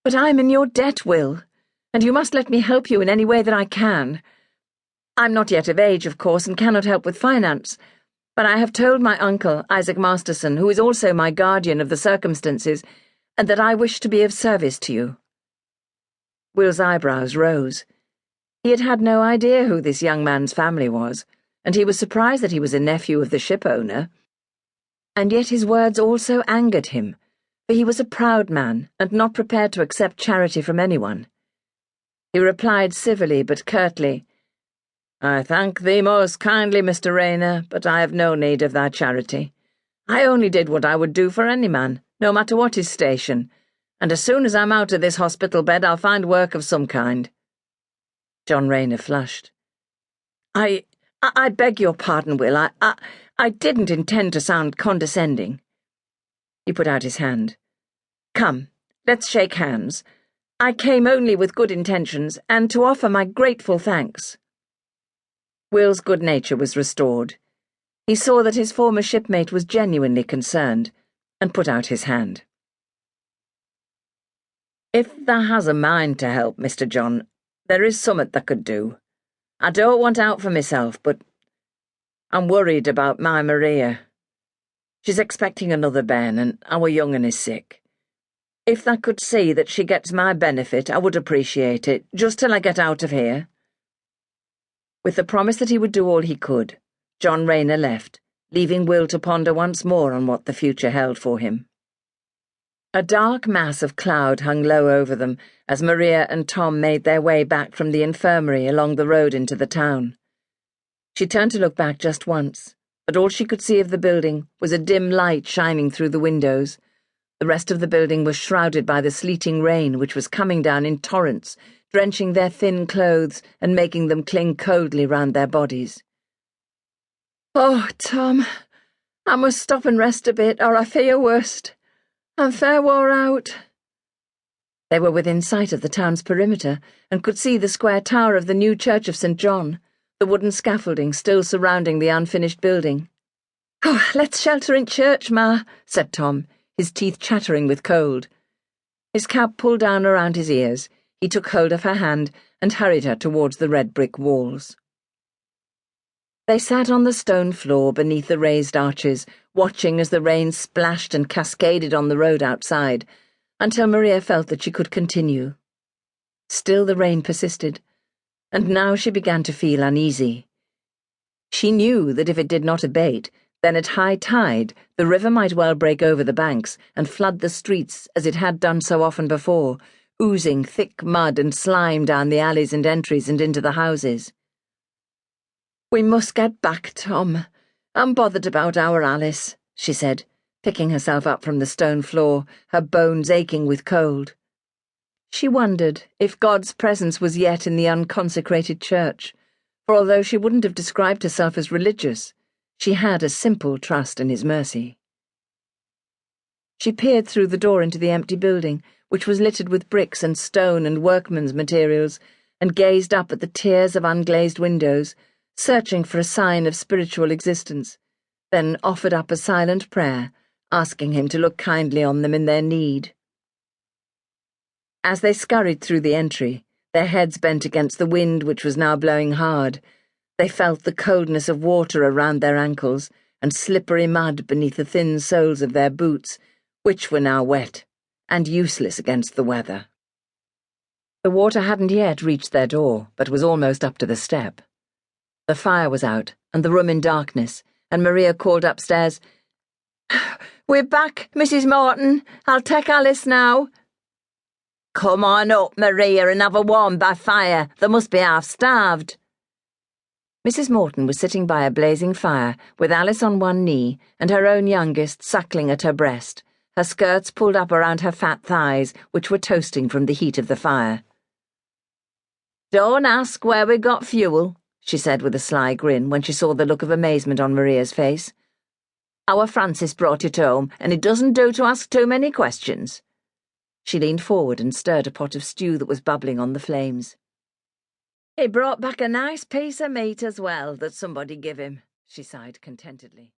But I'm in your debt, Will, and you must let me help you in any way that I can. I'm not yet of age, of course, and cannot help with finance, but I have told my uncle, Isaac Masterson, who is also my guardian of the circumstances, and that I wish to be of service to you. Will's eyebrows rose. He had had no idea who this young man's family was, and he was surprised that he was a nephew of the ship owner. And yet his words also angered him, for he was a proud man and not prepared to accept charity from anyone. He replied civilly but curtly, "I thank thee most kindly, Mr. Rayner, but I have no need of thy charity. I only did what I would do for any man, no matter what his station, and as soon as I'm out of this hospital bed I'll find work of some kind." John Rayner flushed. I beg your pardon, Will. I didn't intend to sound condescending. He put out his hand. "Come, let's shake hands. I came only with good intentions, and to offer my grateful thanks." Will's good nature was restored. He saw that his former shipmate was genuinely concerned, and put out his hand. "If thou has a mind to help, Mr. John, there is summat thou could do. I don't want out for myself, but I'm worried about my Maria. She's expecting another bairn, and our young un is sick. If thou could see that she gets my benefit, I would appreciate it, just till I get out of here." With the promise that he would do all he could, John Rayner left, leaving Will to ponder once more on what the future held for him. A dark mass of cloud hung low over them as Maria and Tom made their way back from the infirmary along the road into the town. She turned to look back just once, but all she could see of the building was a dim light shining through the windows. The rest of the building was shrouded by the sleeting rain which was coming down in torrents, drenching their thin clothes and making them cling coldly round their bodies. "Oh, Tom, I must stop and rest a bit, or I fear worst. I'm fair wore out." They were within sight of the town's perimeter, and could see the square tower of the new church of St. John, the wooden scaffolding still surrounding the unfinished building. "Oh, let's shelter in church, Ma," said Tom, his teeth chattering with cold. His cap pulled down around his ears, he took hold of her hand and hurried her towards the red brick walls. They sat on the stone floor beneath the raised arches, watching as the rain splashed and cascaded on the road outside, until Maria felt that she could continue. Still the rain persisted, and now she began to feel uneasy. She knew that if it did not abate, then at high tide the river might well break over the banks and flood the streets as it had done so often before, oozing thick mud and slime down the alleys and entries and into the houses. "We must get back, Tom. I'm bothered about our Alice," she said, picking herself up from the stone floor, her bones aching with cold. She wondered if God's presence was yet in the unconsecrated church, for although she wouldn't have described herself as religious, she had a simple trust in his mercy. She peered through the door into the empty building, which was littered with bricks and stone and workmen's materials, and gazed up at the tiers of unglazed windows, searching for a sign of spiritual existence, then offered up a silent prayer, asking him to look kindly on them in their need. As they scurried through the entry, their heads bent against the wind which was now blowing hard, they felt the coldness of water around their ankles and slippery mud beneath the thin soles of their boots, which were now wet and useless against the weather. The water hadn't yet reached their door, but was almost up to the step. The fire was out, and the room in darkness, and Maria called upstairs, "We're back, Mrs. Morton. I'll take Alice now." "Come on up, Maria, and have a warm by fire. They must be half-starved." Mrs. Morton was sitting by a blazing fire, with Alice on one knee and her own youngest suckling at her breast, her skirts pulled up around her fat thighs, which were toasting from the heat of the fire. "Don't ask where we got fuel," she said with a sly grin when she saw the look of amazement on Maria's face. "Our Francis brought it home, and it doesn't do to ask too many questions." She leaned forward and stirred a pot of stew that was bubbling on the flames. "He brought back a nice piece of meat as well that somebody give him," she sighed contentedly.